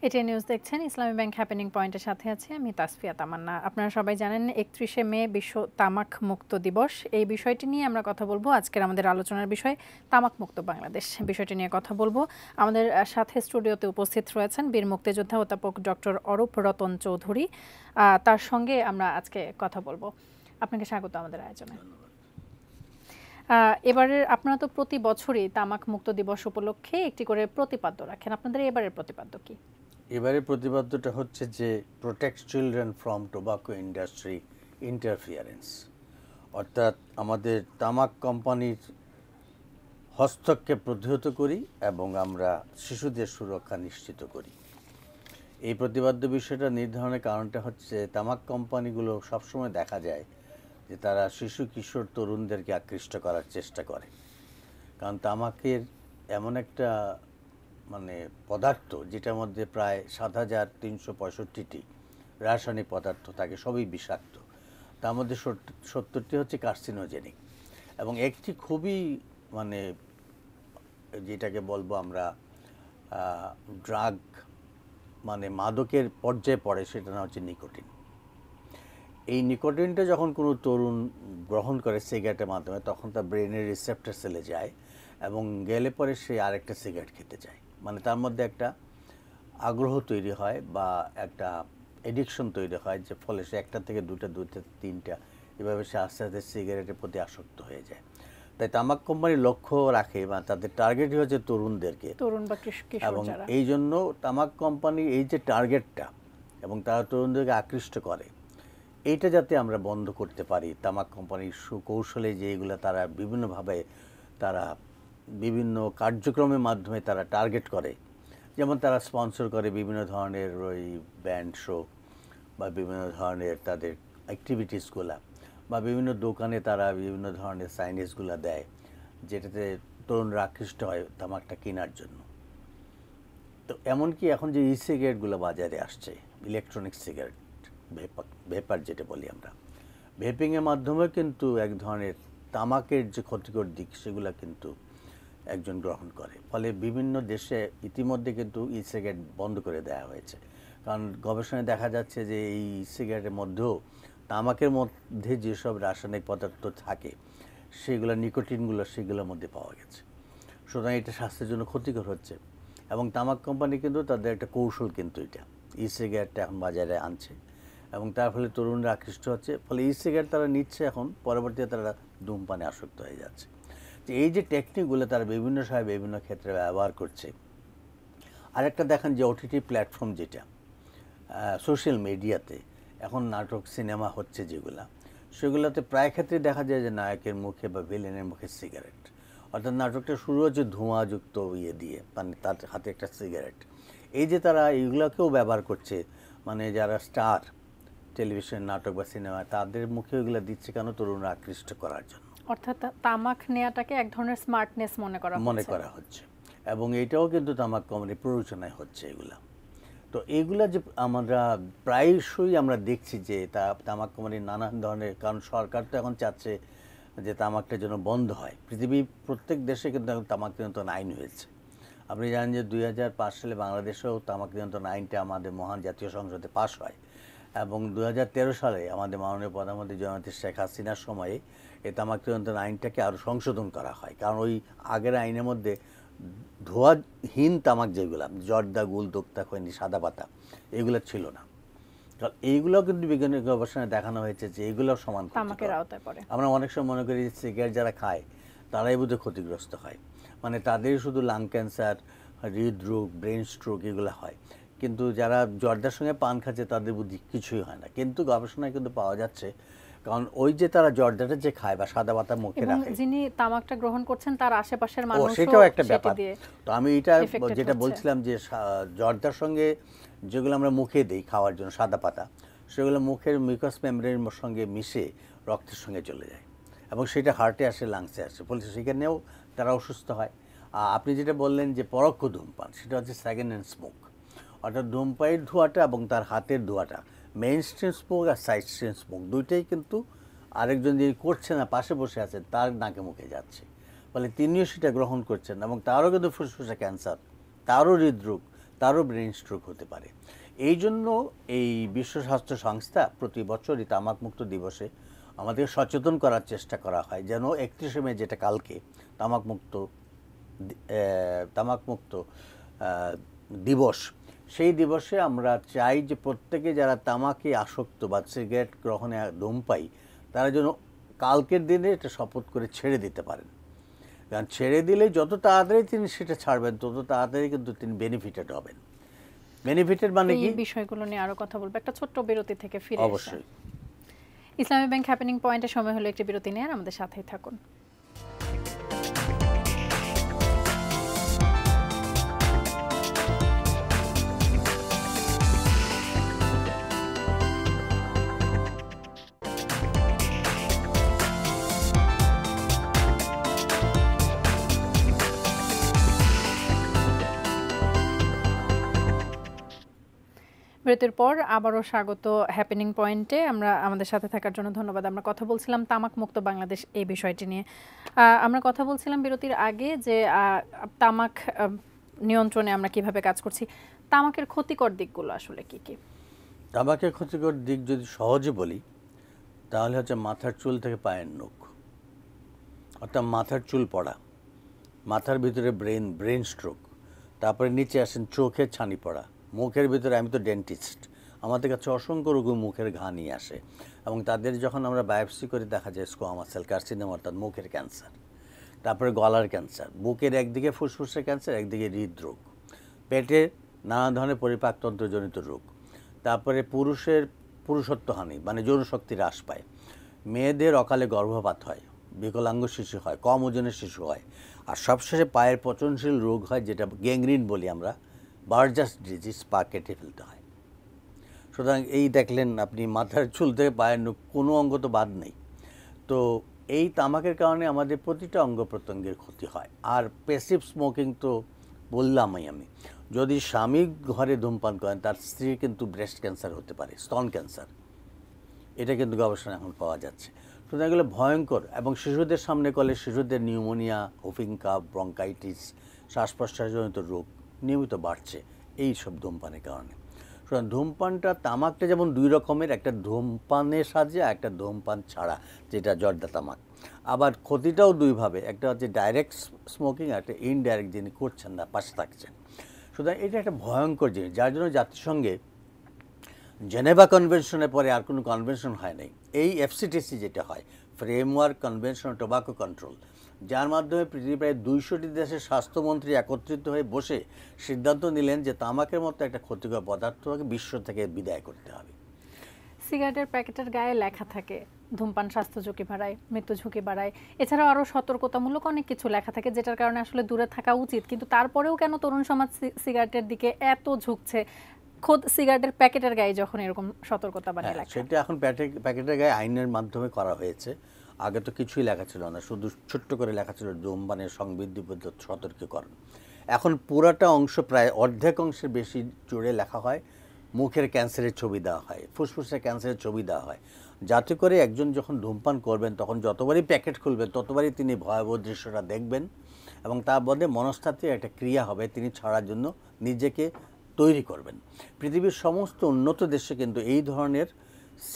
ATN news দেখছেন। ইসলামী bank happening পয়েন্টের সাথে আছি আমি তাসফিয়া তামান্না। আপনারা সবাই জানেন ৩১শে মে বিশ্ব তামাক মুক্ত দিবস। এই বিষয়টি নিয়ে আমরা কথা বলবো। আজকের আমাদের আলোচনার বিষয় তামাক মুক্ত বাংলাদেশ। বিষয়টি নিয়ে কথা বলবো। আমাদের সাথে স্টুডিওতে উপস্থিত রয়েছেন বীর মুক্তিযোদ্ধা অধ্যাপক ডক্টর অরূপ রতন চৌধুরী। তার সঙ্গে আমরা আজকে কথা বলবো। আপনাকে স্বাগত আমাদের আয়োজনে। এবারের আপনারা তো প্রতি বছরই তামাক মুক্ত দিবস উপলক্ষে একটি করে প্রতিপাদ্য রাখেন। আপনাদের এবারের প্রতিপাদ্য কি? এবারে প্রতিপাদ্যটা হচ্ছে যে protect children from tobacco industry interference, অর্থাৎ আমাদের তামাক কোম্পানির হস্তক্ষেপ প্রতিহত করি এবং আমরা শিশুদের সুরক্ষা নিশ্চিত করি। এই প্রতিপাদ্য বিষয়টা নির্ধারণের কারণটা হচ্ছে তামাক কোম্পানিগুলো সবসময় দেখা যায় যে তারা শিশু কিশোর তরুণদেরকে আকৃষ্ট করার চেষ্টা করে, কারণ তামাকের এমন একটা পদার্থ যেটার মধ্যে প্রায় ৭,৩৬৫টি রাসায়নিক পদার্থ থাকে, সবই বিষাক্ত। তার মধ্যে ৭০টি হচ্ছে কার্সিনোজেনিক এবং একটি খুবই যেটাকে বলবো আমরা ড্রাগ মাদকের পর্যায়ে পড়ে, সেটা না হচ্ছে নিকোটিন। এই নিকোটিনটা যখন কোনো তরুণ গ্রহণ করে সিগারেটের মাধ্যমে, তখন তার ব্রেনের রিসেপ্টর সেলে যায় এবং গেলে পরে সে আরেকটা সিগারেট খেতে চায়। তার মধ্যে একটা আগ্রহ তৈরি হয় বা একটা এডিকশন তৈরি হয়, যে ফলে সে একটা থেকে দুটা তিনটা এভাবে সে আস্তে আস্তে সিগারেটের প্রতি আসক্ত হয়ে যায়। তাই তামাক কোম্পানি লক্ষ্য রাখে বা তাদের টার্গেটই হচ্ছে তরুণদেরকে, এবং এই জন্য তামাক কোম্পানি এই যে টার্গেটটা এবং তারা তরুণদেরকে আকৃষ্ট করে, এইটা যাতে আমরা বন্ধ করতে পারি। তামাক কোম্পানির সুকৌশলে যে এগুলো তারা বিভিন্নভাবে তারা বিভিন্ন কার্যক্রমের মাধ্যমে তারা টার্গেট করে, যেমন তারা স্পন্সর করে বিভিন্ন ধরনের ওই ব্যান্ড শো বা বিভিন্ন ধরনের তাদের অ্যাক্টিভিটিসগুলা, বা বিভিন্ন দোকানে তারা বিভিন্ন ধরনের সাইনেজগুলো দেয়, যেটাতে তরুণরা আকৃষ্ট হয় তামাকটা কেনার জন্য। তো এমনকি এখন যে ই সিগারেটগুলো বাজারে আসছে, ইলেকট্রনিক সিগারেট, ভেপার যেটা বলি আমরা, ভেপিংয়ের মাধ্যমে কিন্তু এক ধরনের তামাকের যে ক্ষতিকর দিক সেগুলো কিন্তু একজন গ্রহণ করে। ফলে বিভিন্ন দেশে ইতিমধ্যে কিন্তু ই সিগারেট বন্ধ করে দেওয়া হয়েছে, কারণ গবেষণায় দেখা যাচ্ছে যে এই সিগারেটের মধ্যেও তামাকের মধ্যে যেসব রাসায়নিক পদার্থ থাকে সেগুলো, নিকোটিনগুলো সেগুলোর মধ্যে পাওয়া গেছে। সুতরাং এটা স্বাস্থ্যের জন্য ক্ষতিকর হচ্ছে, এবং তামাক কোম্পানি কিন্তু তাদের একটা কৌশল কিন্তু এটা ই সিগারেটটা এখন বাজারে আনছে, এবং তার ফলে তরুণরা আকৃষ্ট হচ্ছে। ফলে ই সিগারেট তারা নিচ্ছে, এখন পরবর্তীতে তারা ধূমপানে আসক্ত হয়ে যাচ্ছে। এই যে টেকনিকগুলো তারা বিভিন্ন সময় বিভিন্ন ক্ষেত্রে ব্যবহার করছে। আরেকটা দেখেন যে ওটিটি প্ল্যাটফর্ম, যেটা সোশ্যাল মিডিয়াতে এখন নাটক সিনেমা হচ্ছে যেগুলা, সেগুলোতে প্রায় ক্ষেত্রে দেখা যায় যে নায়কের মুখে বা ভিলেনের মুখে সিগারেট, অর্থাৎ নাটকটা শুরু হচ্ছে ধোঁয়াযুক্ত দিয়ে, তার হাতে একটা সিগারেট। এই যে তারা এইগুলোকেও ব্যবহার করছে, যারা স্টার টেলিভিশন নাটক বা সিনেমা, তাদের মুখে ওইগুলো দিচ্ছে কেন? তরুণরা আকৃষ্ট করার জন্য। অর্থাৎ তামাক নেওয়াটাকে এক ধরনের স্মার্টনেস মনে করা হচ্ছে, এবং এটাও কিন্তু তামাক কোম্পানির প্ররোচনায় হচ্ছে এগুলা। তো এইগুলা যে আমরা প্রায়শই আমরা দেখছি যে তামাক কোম্পানির নানান ধরনের, কারণ সরকার তো এখন চাচ্ছে যে তামাকটা যেন বন্ধ হয়। পৃথিবীর প্রত্যেক দেশে কিন্তু এখন তামাক নিয়ন্ত্রণ আইন হয়েছে। আপনি জানেন যে 2005 সালে বাংলাদেশেও তামাক নিয়ন্ত্রণ আইনটা আমাদের মহান জাতীয় সংসদে পাশ হয়, এবং 2013 সালে আমাদের মাননীয় প্রধানমন্ত্রী জননেত্রী শেখ হাসিনার সময়ে এই তামাক নিয়ন্ত্রণ আইনটাকে আরও সংশোধন করা হয়, কারণ ওই আগের আইনের মধ্যে ধোঁয়াহীন তামাক যেগুলো, জর্দা, গুল, দোক্তা, খৈনি, সাদা পাতা, এগুলো ছিল না। কারণ এইগুলোও কিন্তু বিজ্ঞানের গবেষণায় দেখানো হয়েছে যে এগুলোও সমান তামাকের আওতায় পড়ে। আমরা অনেক সময় মনে করি সিগারেট যারা খায় তারাই বোধহয় ক্ষতিগ্রস্ত হয়, তাদের শুধু লাং ক্যান্সার, হৃদরোগ, ব্রেন স্ট্রোক এগুলো হয়, কিন্তু যারা জর্দার সঙ্গে পান খাচ্ছে তাদের বুদ্ধি কিছুই হয় না। কিন্তু গবেষণায় কিন্তু পাওয়া যাচ্ছে, কারণ ওই যে তারা জর্দাটা যে খায় বা সাদা পাতা মুখে রাখে, যিনি তামাকটা গ্রহণ করছেন তার আশেপাশের মানুষ, সেটাও একটা ব্যাপার। তো আমি এটা যেটা বলছিলাম যে জর্দার সঙ্গে যেগুলো আমরা মুখে দিই খাওয়ার জন্য, সাদা পাতা, সেগুলো মুখের মিউকাস মেমব্রেনের সঙ্গে মিশে রক্তের সঙ্গে চলে যায়, এবং সেটা হার্টে আসে, লাংসে আসে, ফলে সেখানেও তারা অসুস্থ হয়। আপনি যেটা বললেন যে পরোক্ষ ধূমপান, সেটা হচ্ছে সেকেন্ড হ্যান্ড স্মোক, অর্থাৎ ধূমপাইয়ের ধোঁয়াটা এবং তার হাতের ধোঁয়াটা, মেইন স্ট্রিম স্মোক আর সাইড স্ট্রিম স্মোক, দুইটাই কিন্তু আরেকজন যিনি করছে না, পাশে বসে আছে, তার নাকে মুখে যাচ্ছে, ফলে তিনিও সেটা গ্রহণ করছেন, এবং তারও কিন্তু ফুসফুসে ক্যান্সার, তারও হৃদরোগ, তারও ব্রেন স্ট্রোক হতে পারে। এই জন্য এই বিশ্ব স্বাস্থ্য সংস্থা প্রতি বছরই তামাকমুক্ত দিবসে আমাদের সচেতন করার চেষ্টা করা হয় যেন 31শে মে, যেটা কালকে তামাকমুক্ত তামাকমুক্ত দিবস, সেই দিবসে আমরা চাই যে প্রত্যেকে যারা তামাকে আসক্ত বা সিগারেট গ্রহণে ধূমপাই, তারা যেন কালকের দিনে এটা শপথ করে ছেড়ে দিতে পারেন। কারণ ছেড়ে দিলে যত তাড়াতাড়ি তিনি সেটা ছাড়বেন, তত তাড়াতাড়ি কিন্তু তিনি বেনিফিটেড হবেন। বেনিফিটেড মানে কি, এই বিষয়গুলো নিয়ে আরো কথা বলবো একটা ছোট্ট বিরতি থেকে ফিরে এসে। অবশ্যই। ইসলামী ব্যাংক হ্যাপেনিং পয়েন্টের সময় হলো একটি বিরতি নিয়ে, আর আমাদের সাথেই থাকুন। বিরতির পর আবারও স্বাগত হ্যাপেনিং পয়েন্টে। আমাদের সাথে থাকার জন্য ধন্যবাদ। আমরা কথা বলছিলাম তামাক মুক্ত বাংলাদেশ এই বিষয়টি নিয়ে। আমরা কথা বলছিলাম বিরতির আগে যে তামাক নিয়ন্ত্রণে আমরা কিভাবে কাজ করছি। তামাকের ক্ষতিকর দিকগুলো আসলে কি কি? তামাকের ক্ষতিকর দিক যদি সহজে বলি তাহলে হচ্ছে মাথার চুল থেকে পায়ের নখ, অর্থাৎ মাথার চুল পড়া, মাথার ভিতরে ব্রেন স্ট্রোক, তারপরে নিচে আসেন চোখের ছানি পড়া, মুখের ভিতরে, আমি তো ডেন্টিস্ট, আমাদের কাছে অসংখ্য রোগী মুখের ঘা নিয়ে আসে এবং তাদের যখন আমরা বায়োপসি করে দেখা যায় স্কোয়ামা সেল কার্সিনোমা, অর্থাৎ মুখের ক্যান্সার, তারপরে গলার ক্যান্সার, বুকের একদিকে ফুসফুসের ক্যান্সার, একদিকে হৃদরোগ, পেটে নানা ধরনের পরিপাকতন্ত্রজনিত রোগ, তারপরে পুরুষত্বহানি মানে যৌনশক্তি হ্রাস পায়, মেয়েদের অকালে গর্ভপাত হয়, বিকলাঙ্গ শিশু হয়, কম ওজনের শিশু হয়, আর সবশেষে পায়ের পচনশীল রোগ হয় যেটা গ্যাংগ্রিন বলি আমরা, বার্জাস ডিজিজ, পা কেটে ফেলতে হয়। সুতরাং এই দেখলেন আপনি মাথার চুল থেকে পায়ের নখ, কোনো অঙ্গ তো বাদ নেই। তো এই তামাকের কারণে আমাদের প্রতিটা অঙ্গ প্রত্যঙ্গের ক্ষতি হয়। আর প্যাসিভ স্মোকিং তো বললামই আমি, যদি স্বামী ঘরে ধূমপান করেন তার স্ত্রীর কিন্তু ব্রেস্ট ক্যান্সার হতে পারে, স্তন ক্যান্সার, এটা কিন্তু গবেষণা এখন পাওয়া যাচ্ছে। সুতরাং এগুলো ভয়ঙ্কর। এবং শিশুদের সামনে করলে শিশুদের নিউমোনিয়া, হুফিং কাফ, ব্রঙ্কাইটিস, শ্বাস প্রশ্বাসজনিত রোগ নিয়মিত বাড়ছে এই সব ধূমপানের কারণে। সুতরাং ধূমপানটা, তামাকটা যেমন দুই রকমের, একটা ধূমপানের সাহায্যে, একটা ধূমপান ছাড়া যেটা জর্দা তামাক। আবার ক্ষতিটাও দুইভাবে, একটা হচ্ছে ডাইরেক্ট স্মোকিং, আর একটা ইনডাইরেক্ট, যিনি করছেন না, পাশে থাকছেন। সুতরাং এটা একটা ভয়ঙ্কর জিনিস, যার জন্য জাতিসংঘে জেনেভা কনভেনশনের পরে আর কোনো কনভেনশন হয় নাই। এই এফসিটিসি যেটা হয়, framework convention on tobacco control, যার মাধ্যমে পৃথিবীর প্রায় 200টি দেশের স্বাস্থ্যমন্ত্রী একত্রিত হয়ে বসে সিদ্ধান্ত নিলেন যে তামাকের মতো একটা ক্ষতিকর পদার্থকে বিশ্ব থেকে বিদায় করতে হবে। সিগারেটের প্যাকেটের গায়ে লেখা থাকে ধূমপান স্বাস্থ্য ঝুঁকি বাড়ায়, মৃত্যু ঝুঁকি বাড়ায়, এছাড়াও আরও সতর্কতামূলক অনেক কিছু লেখা থাকে যেটার কারণে আসলে দূরে থাকা উচিত, কিন্তু তারপরেও কেন তরুণ সমাজ সিগারেটের দিকে এত ঝুঁকছে? খোদ সিগারেটের প্যাকেটের গায়ে যখন এরকম সতর্কতা বানিয়ে লেখা। সেটা এখন প্যাকেটের গায়ে আইনের মাধ্যমে করা হয়েছে। আগে তো কিছুই লেখা ছিল না, শুধু ছোট্ট করে লেখা ছিল ধূমপানের সংবিধিবদ্ধ সতর্কীকরণ। এখন পুরাটা অংশ, প্রায় অর্ধেক অংশের বেশি জুড়ে লেখা হয়, মুখের ক্যান্সারের ছবি দেওয়া হয়, ফুসফুসের ক্যান্সারের ছবি দেওয়া হয়, যাতে করে একজন যখন ধূমপান করবেন তখন যতবারই প্যাকেট খুলবেন ততবারই তিনি ভয়াবহ দৃশ্যটা দেখবেন এবং তার মধ্যে মনস্তাত্ত্বিক একটা ক্রিয়া হবে, তিনি ছাড়ার জন্য নিজেকে তৈরি করবেন। পৃথিবীর সমস্ত উন্নত দেশে কিন্তু এই ধরনের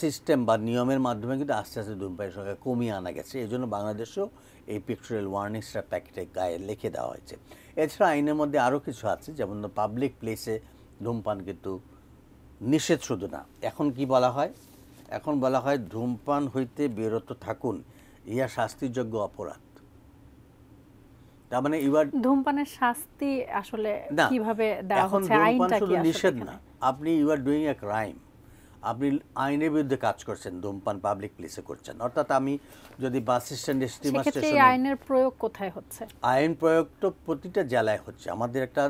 সিস্টেম বা নিয়মের মাধ্যমে কিন্তু আস্তে আস্তে ধূমপানের সংখ্যা কমিয়ে আনা গেছে। এই জন্য বাংলাদেশেও এই পিকচুরাল ওয়ার্নিংসটা প্যাকেটে গায়ে লিখে দেওয়া হয়েছে। এছাড়া আইনের মধ্যে আরও কিছু আছে, যেমন পাবলিক প্লেসে ধূমপান কিন্তু নিষেধ শুধু না, এখন কি বলা হয়, এখন বলা হয় ধূমপান হইতে বিরত থাকুন, ইহা শাস্তিযোগ্য অপরাধ। তার মানে এবার ধূমপানের শাস্তি আসলে কিভাবে দেওয়া হচ্ছে, আইনটা কি? নিষেধ না, আপনি you are doing a crime, আপনি আইনের বিরুদ্ধে কাজ করছেন, ধূমপান পাবলিক প্লেসে করছেন। অর্থাৎ আমি যদি বাস স্ট্যান্ডে, স্টিমার স্টেশনে, আইনের প্রয়োগ কোথায় হচ্ছে? আইন প্রয়োগ তো প্রতিটা জেলায় হচ্ছে। আমাদের একটা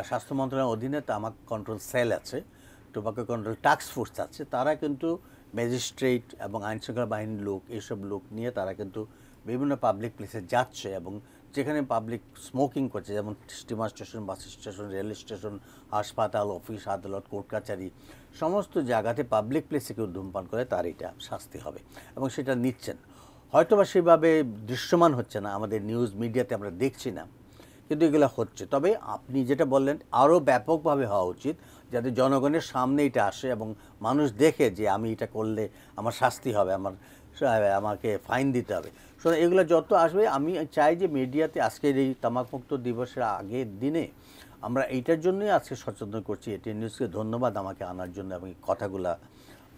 স্বাস্থ্য মন্ত্রণালয়ের অধীনে তামাক কন্ট্রোল সেল আছে, টোবাকো কন্ট্রোল টাস্ক ফোর্স আছে, তারা কিন্তু ম্যাজিস্ট্রেট এবং আইনশৃঙ্খলা বাহিনীর লোক, এইসব লোক নিয়ে তারা কিন্তু বিভিন্ন পাবলিক প্লেসে যাচ্ছে এবং যেখানে পাবলিক স্মোকিং করছে, যেমন steamer station, bus station, rail station, হাসপাতাল, অফিস, আদালত, কোর্ট কাছারি, সমস্ত জায়গাতে পাবলিক প্লেসে কেউ ধূমপান করে তার এটা শাস্তি হবে এবং সেটা নিচ্ছেন। হয়তোবা সেভাবে দৃশ্যমান হচ্ছে না, আমাদের নিউজ মিডিয়াতে আমরা দেখছি না, কিন্তু এগুলো হচ্ছে। তবে আপনি যেটা বললেন আরও ব্যাপকভাবে হওয়া উচিত, যাতে জনগণের সামনে এটা আসে এবং মানুষ দেখে যে আমি এটা করলে আমার শাস্তি হবে, আমাকে ফাইন দিতে হবে। সুতরাং এগুলো যত আসবে, আমি চাই যে মিডিয়াতে আজকের এই তামাকমুক্ত দিবসের আগের দিনে আমরা এইটার জন্যই আজকে সচেতন করছি। এটিএন নিউজকে ধন্যবাদ আমাকে আনার জন্য এবং এই কথাগুলা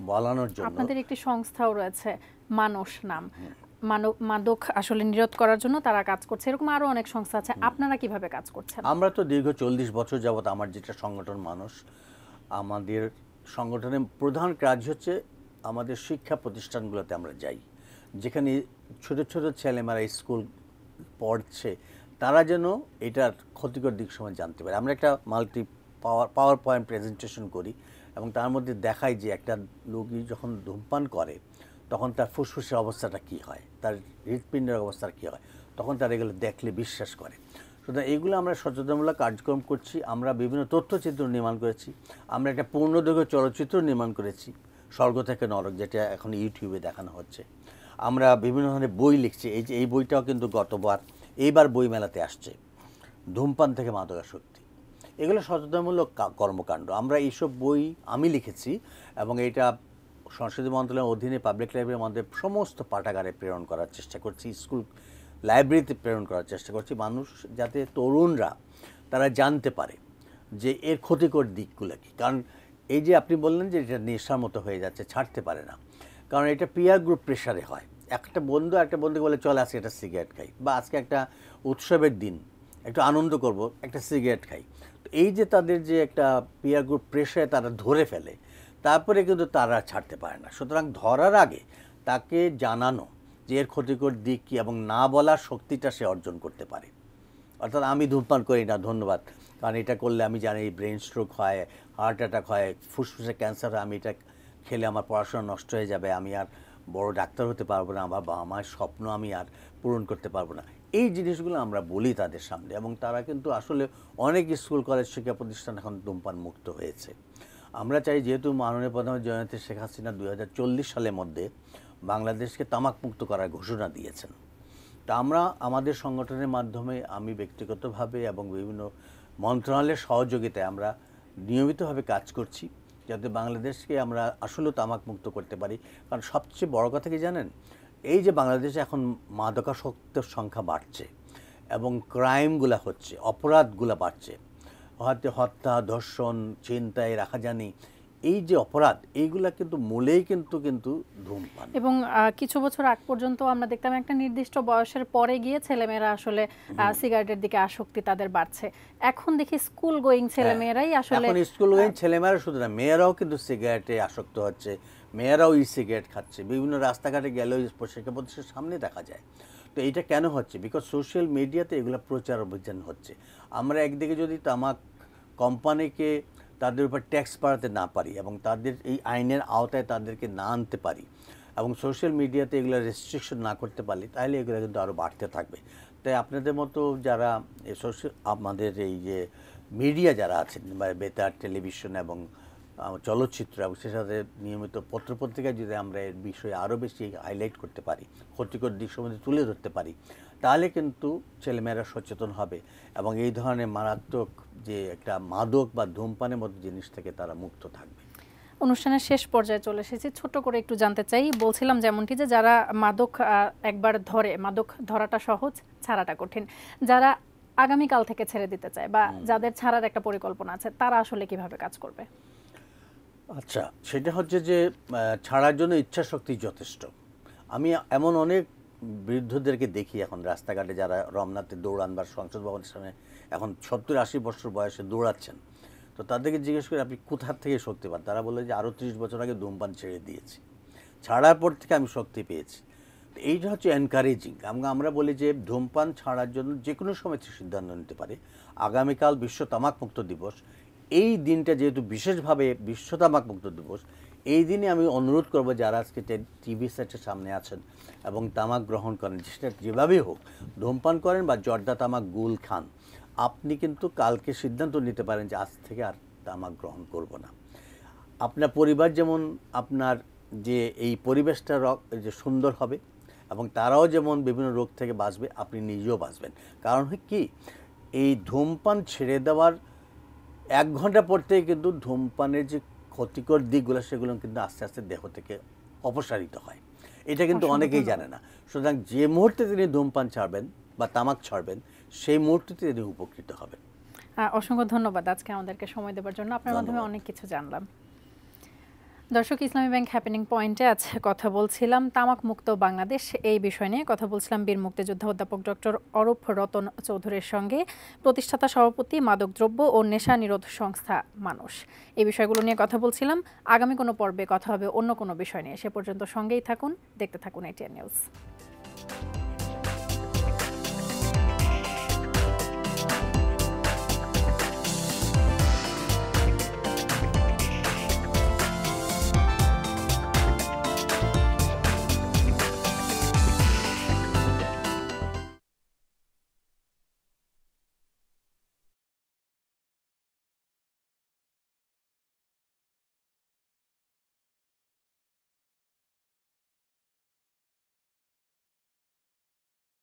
বলানোর জন্য। আপনাদের একটি সংস্থাও রয়েছে মানস নাম, মাদক আসলে নিরোধ করার জন্য তারা কাজ করছে, এরকম আরো অনেক সংস্থা আছে। আপনারা কিভাবে কাজ করছেন? আমরা তো দীর্ঘ 40 বছর যাবত আমার যেটা সংগঠন মানুষ, আমাদের সংগঠনের প্রধান কাজ হচ্ছে আমাদের শিক্ষা প্রতিষ্ঠানগুলোতে আমরা যাই, যেখানে ছোট ছোট ছেলেমেয়েরা স্কুল পড়ছে, তারা যেন এটার ক্ষতিকর দিক সময় জানতে পারে। আমরা একটা পাওয়ার পয়েন্ট প্রেজেন্টেশন করি এবং তার মধ্যে দেখাই যে একটা রোগী যখন ধূমপান করে তখন তার ফুসফুসের অবস্থাটা কী হয়, তার হৃৎপিণ্ডের অবস্থা কী হয়, তখন তারা এগুলো দেখলে বিশ্বাস করে। সুতরাং এইগুলো আমরা সচেতনমূলক কার্যক্রম করছি। আমরা বিভিন্ন তথ্যচিত্র নির্মাণ করেছি, আমরা একটা পূর্ণদৈর্ঘ্য চলচ্চিত্র নির্মাণ করেছি, স্বর্গ থেকে নরক, যেটা এখন ইউটিউবে দেখানো হচ্ছে। আমরা বিভিন্ন ধরনের বই লিখছি, এই বইটাও কিন্তু এইবার বই মেলাতে আসছে, ধূমপান থেকে মাদকাসক্তি। এগুলো সচেতনমূলক কর্মকাণ্ড। আমরা এইসব বই আমি লিখেছি এবং এটা সংস্কৃতি মন্ত্রণালয়ের অধীনে পাবলিক লাইব্রেরির মধ্যে সমস্ত পাঠাগারে প্রেরণ করার চেষ্টা করছি, স্কুল লাইব্রেরিতে প্রেরণ করার চেষ্টা করছি, মানুষ যাতে তরুণরা তারা জানতে পারে যে এর ক্ষতিকর দিকগুলো কী। কারণ এই যে আপনি বললেন যে এটা নেশার মতো হয়ে যাচ্ছে, ছাড়তে পারে না, কারণ এটা পিয়ার গ্রুপ প্রেশারে হয়। একটা বন্ধুকে বলে চলে আজকে একটা সিগারেট খাই, বা আজকে একটা উৎসবের দিন একটু আনন্দ করব, একটা সিগারেট খাই। তো এই যে তাদের যে একটা পিয়ার গ্রুপ প্রেশারে তারা ধরে ফেলে, তারপরে কিন্তু তারা ছাড়তে পারে না। সুতরাং ধরার আগে তাকে জানানো যে এর ক্ষতিকর দিক কী এবং না বলার শক্তিটা সে অর্জন করতে পারে। অর্থাৎ আমি ধূমপান করি না, ধন্যবাদ, কারণ এটা করলে আমি জানি ব্রেন স্ট্রোক হয়, হার্ট অ্যাটাক হয়, ফুসফুসে ক্যান্সার হয়, আমি এটা খেলে আমার পড়াশোনা নষ্ট হয়ে যাবে, আমি আর বড় ডাক্তার হতে পারবো না, বা আমার স্বপ্ন আমি আর পূরণ করতে পারবো না। এই জিনিসগুলো আমরা বলি তাদের সামনে, এবং তারা কিন্তু আসলে অনেক স্কুল কলেজ শিক্ষা প্রতিষ্ঠান এখন ধূমপান মুক্ত হয়েছে। আমরা চাই, যেহেতু মাননীয় প্রধানমন্ত্রী জননেত্রী শেখ হাসিনা 2040 সালের মধ্যে বাংলাদেশকে তামাকমুক্ত করার ঘোষণা দিয়েছেন, তা আমরা আমাদের সংগঠনের মাধ্যমে, আমি ব্যক্তিগতভাবে এবং বিভিন্ন মন্ত্রণালয়ের সহযোগিতায় আমরা নিয়মিতভাবে কাজ করছি যাতে বাংলাদেশকে আমরা আসলে তামাকমুক্ত করতে পারি। কারণ সবচেয়ে বড় কথা কি জানেন, এই যে বাংলাদেশে এখন মাদকাসক্তের সংখ্যা বাড়ছে এবং ক্রাইমগুলো হচ্ছে, অপরাধগুলো বাড়ছে, হয়তো হত্যা, ধর্ষণ, ছিনতাই, রাখাজানি, এই যে অপরাধ, এইগুলা কিন্তু মূলেই কিন্তু ধূমপান। এবং কিছু বছর আগ পর্যন্ত আমরা দেখতাম একটা নির্দিষ্ট বয়সের পরে গিয়ে ছেলেমেয়েরা আসলে সিগারেটের দিকে আসক্তি তাদের বাড়ছে। এখন দেখি স্কুল গোয়িং ছেলেমেয়েরাই আসলে, এখন স্কুল গোয়িং ছেলেমেয়েরা শুধু না, মেয়েরাও কিন্তু সিগারেটে আসক্ত হচ্ছে, মেয়েরাও সিগারেট খাচ্ছে, বিভিন্ন রাস্তাঘাটে গেলেও শিক্ষা প্রতিষ্ঠানের সামনে দেখা যায়। তো এইটা কেন হচ্ছে? বিকজ সোশ্যাল মিডিয়াতে এগুলো প্রচার অভিযান হচ্ছে। আমরা একদিকে যদি তামাক কোম্পানিকে তাদের উপর ট্যাক্স বাড়াতে না পারি এবং তাদের এই আইনের আওতায় তাদেরকে না আনতে পারি এবং সোশ্যাল মিডিয়াতে এগুলো রেস্ট্রিকশন না করতে পারি, তাহলে এগুলো কিন্তু আরও বাড়তে থাকবে। তাই আপনাদের মতো যারা আমাদের এই যে মিডিয়া যারা আছেন, বেতার, টেলিভিশন এবং চলচ্চিত্র, এবং সে সাথে নিয়মিত পত্রপত্রিকায় যদি আমরা এর বিষয়ে আরও বেশি হাইলাইট করতে পারি, ক্ষতিকর দিক সম্বন্ধে তুলে ধরতে পারি, তাহলে কিন্তু ছেলেমেয়েরা সচেতন হবে এবং এই ধরনের মারাত্মক যে একটা মাদক বা ধূমপানের মতো জিনিস থেকে তারা মুক্ত থাকবে। অনুষ্ঠানের শেষ পর্যায়ে চলে এসেছি, ছোট করে একটু জানতে চাই। বলছিলাম যেমনটি যে যারা মাদক একবার ধরে, মাদক ধরাটা সহজ, ছাড়াটা কঠিন, যারা আগামীকাল থেকে ছেড়ে দিতে চায় বা যাদের ছাড়ার একটা পরিকল্পনা আছে, তারা আসলে কিভাবে কাজ করবে? আচ্ছা, সেটা হচ্ছে যে ছাড়ার জন্য ইচ্ছা শক্তি যথেষ্ট। আমি এমন অনেক বৃদ্ধদেরকে দেখি এখন রাস্তাঘাটে, যারা রমনাতে দৌড়ান বা সংসদ ভবনের সামনে এখন 70-80 বছর বয়সে দৌড়াচ্ছেন। তো তাদেরকে জিজ্ঞেস করে আপনি কোথা থেকে শক্তি পান, তারা বলে যে আরও 30 বছর আগে ধূমপান ছেড়ে দিয়েছি, ছাড়ার পর থেকে আমি শক্তি পেয়েছি। এইটা হচ্ছে এনকারেজিং। আমরা বলি যে ধূমপান ছাড়ার জন্য যে কোনো সময় সিদ্ধান্ত নিতে পারে। আগামীকাল বিশ্ব তামাকমুক্ত দিবস, এই দিনটা যেহেতু বিশেষভাবে বিশ্ব তামাকমুক্ত দিবস, এই দিনে আমি অনুরোধ করব যারা আজকে টিভি সেটের সামনে আছেন এবং তামাক গ্রহণ করেন, সেটা যেভাবেই হোক, ধূমপান করেন বা জর্দা তামাক গুল খান, আপনি কিন্তু কালকে সিদ্ধান্ত নিতে পারেন যে আজ থেকে আর তামাক গ্রহণ করব না। আপনার পরিবার যেমন আপনার যে এই পরিবেশটা যে সুন্দর হবে এবং তারাও যেমন বিভিন্ন রোগ থেকে বাঁচবে, আপনি নিজেও বাঁচবেন। কারণ কি, এই ধূমপান ছেড়ে দেওয়ার 1 ঘন্টা পর থেকে কিন্তু ধূমপানের যে ক্ষতিকর দিকগুলো সেগুলো কিন্তু আস্তে আস্তে দেহ থেকে অপসারিত হয়। এটা কিন্তু অনেকেই জানে না। সুতরাং যে মুহূর্তে তিনি ধূমপান ছাড়বেন বা তামাক ছাড়বেন সেই মুহূর্তে তিনি উপকৃত হবেন। অসংখ্য ধন্যবাদ আজকে আমাদেরকে সময় দেওয়ার জন্য। আপনার মাধ্যমে অনেক কিছু জানলাম। দর্শক, ইসলামী ব্যাংক হ্যাপেনিং পয়েন্টে আজ কথা বলছিলাম তামাক মুক্ত বাংলাদেশ এই বিষয় নিয়ে কথা বলছিলাম বীর মুক্তিযোদ্ধা অধ্যাপক ডক্টর অরূপ রতন চৌধুরীর সঙ্গে, প্রতিষ্ঠাতা সভাপতি মাদকদ্রব্য ও নেশা নিরোধ সংস্থা মানুষ। এই বিষয়গুলো নিয়ে কথা বলছিলাম। আগামী কোনো পর্বে কথা হবে অন্য কোনো বিষয় নিয়ে। সে পর্যন্ত সঙ্গেই থাকুন, দেখতে থাকুন এটিএন নিউজ।